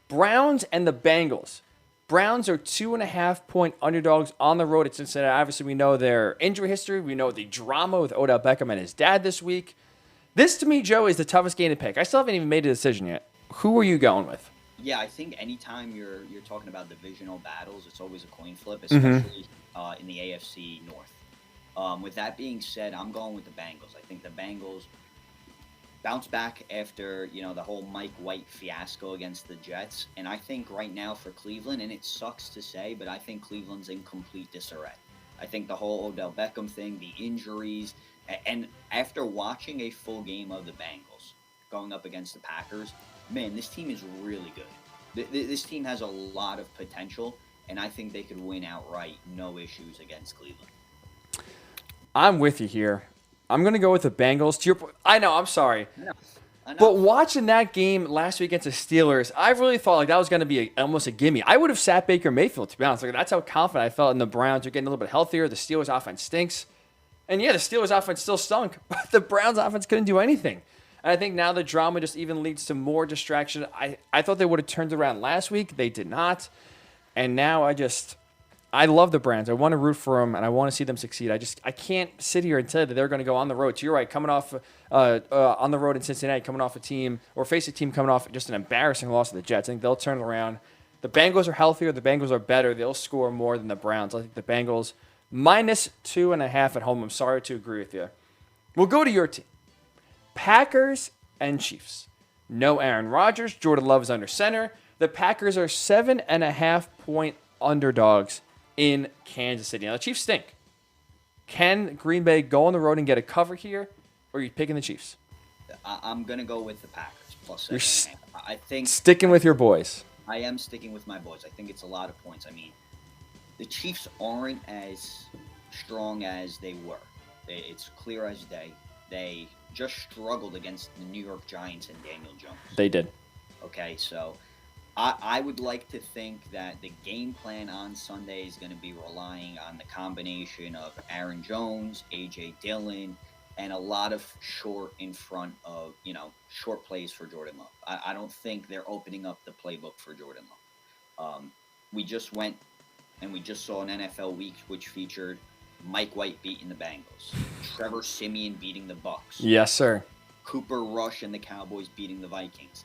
Browns and the Bengals. Browns are 2.5-point underdogs on the road at Cincinnati. Obviously, we know their injury history. We know the drama with Odell Beckham and his dad this week. This, to me, Joe, is the toughest game to pick. I still haven't even made a decision yet. Who are you going with? Yeah, I think anytime you're talking about divisional battles, it's always a coin flip, Mm-hmm. especially in the AFC North. With that being said, I'm going with the Bengals. I think the Bengals bounce back after the whole Mike White fiasco against the Jets, and I think right now for Cleveland, and it sucks to say, but I think Cleveland's in complete disarray. I think the whole Odell Beckham thing, the injuries, and after watching a full game of the Bengals going up against the Packers, man, this team is really good. This team has a lot of potential, and I think they could win outright, no issues against Cleveland. I'm with you here. I'm going to go with the Bengals. I know, I'm sorry. I know. But watching that game last week against the Steelers, I really thought like that was going to be almost a gimme. I would have sat Baker Mayfield, to be honest. Like, that's how confident I felt in the Browns. They're getting a little bit healthier. The Steelers' offense stinks. And yeah, the Steelers' offense still stunk, but the Browns' offense couldn't do anything. And I think now the drama just even leads to more distraction. I thought they would have turned around last week. They did not. And now I love the Browns. I want to root for them, and I want to see them succeed. I can't sit here and tell you that they're going to go on the road. So you're right, coming off on the road in Cincinnati, coming off a team, or face a team coming off just an embarrassing loss to the Jets. I think they'll turn it around. The Bengals are healthier. The Bengals are better. They'll score more than the Browns. I think the Bengals -2.5 at home. I'm sorry to agree with you. We'll go to your team. Packers and Chiefs. No Aaron Rodgers. Jordan Love is under center. The Packers are 7.5-point underdogs in Kansas City. Now, the Chiefs stink. Can Green Bay go on the road and get a cover here, or are you picking the Chiefs? I'm going to go with the Packers, plus 7.5. I think sticking with your boys. I am sticking with my boys. I think it's a lot of points. I mean, the Chiefs aren't as strong as they were. It's clear as day. They just struggled against the New York Giants and Daniel Jones. They did. Okay, so I would like to think that the game plan on Sunday is going to be relying on the combination of Aaron Jones, A.J. Dillon, and a lot of short in front of, short plays for Jordan Love. I don't think they're opening up the playbook for Jordan Love. We just went and we just saw an NFL week which featured Mike White beating the Bengals, Trevor Siemian beating the Bucks, Yes, sir. Cooper Rush and the Cowboys beating the Vikings.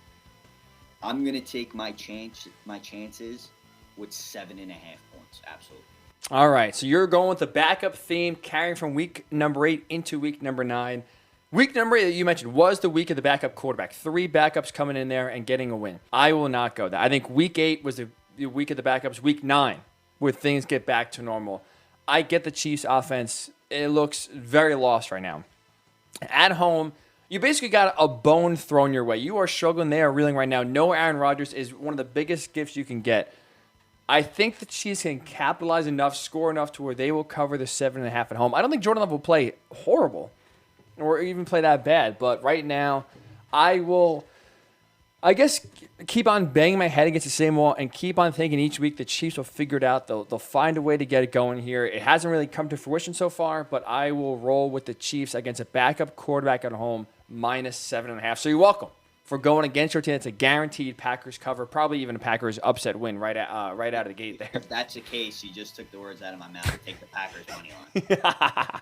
I'm going to take my chances with 7.5 points. Absolutely. All right, so you're going with the backup theme, carrying from week number 8 into week number 9. Week number 8 that you mentioned was the week of the backup quarterback. 3 backups coming in there and getting a win. I will not go that. I think week 8 was the week of the backups. Week 9, where things get back to normal. I get the Chiefs' offense. It looks very lost right now. At home, you basically got a bone thrown your way. You are struggling. They are reeling right now. No Aaron Rodgers is one of the biggest gifts you can get. I think the Chiefs can capitalize enough, score enough to where they will cover the 7.5 at home. I don't think Jordan Love will play horrible or even play that bad. But right now, I will, I guess, keep on banging my head against the same wall and keep on thinking each week the Chiefs will figure it out. They'll find a way to get it going here. It hasn't really come to fruition so far, but I will roll with the Chiefs against a backup quarterback at home, -7.5. So you're welcome for going against your team. It's a guaranteed Packers cover, probably even a Packers upset win right out of the gate there. If that's the case, you just took the words out of my mouth. Take the Packers money line.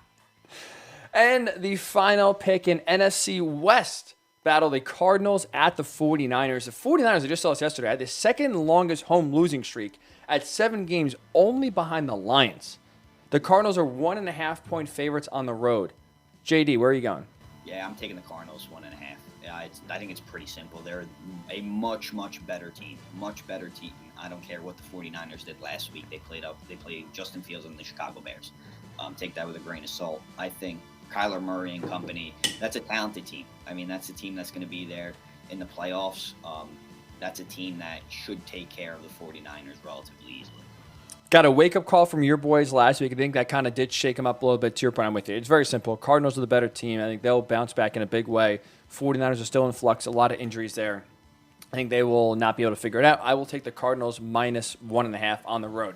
And the final pick in NFC West battle, the Cardinals at the 49ers. The 49ers, I just saw this yesterday, had the second longest home losing streak at 7 games, only behind the Lions. The Cardinals are 1.5-point favorites on the road. JD, where are you going? Yeah, I'm taking the Cardinals 1.5. Yeah, I think it's pretty simple. They're a much, much better team. Much better team. I don't care what the 49ers did last week. They played Justin Fields and the Chicago Bears. Take that with a grain of salt. I think Kyler Murray and company, that's a talented team. I mean, that's a team that's going to be there in the playoffs. That's a team that should take care of the 49ers relatively easily. Got a wake-up call from your boys last week. I think that kind of did shake them up a little bit. To your point, I'm with you. It's very simple. Cardinals are the better team. I think they'll bounce back in a big way. 49ers are still in flux. A lot of injuries there. I think they will not be able to figure it out. I will take the Cardinals -1.5 on the road.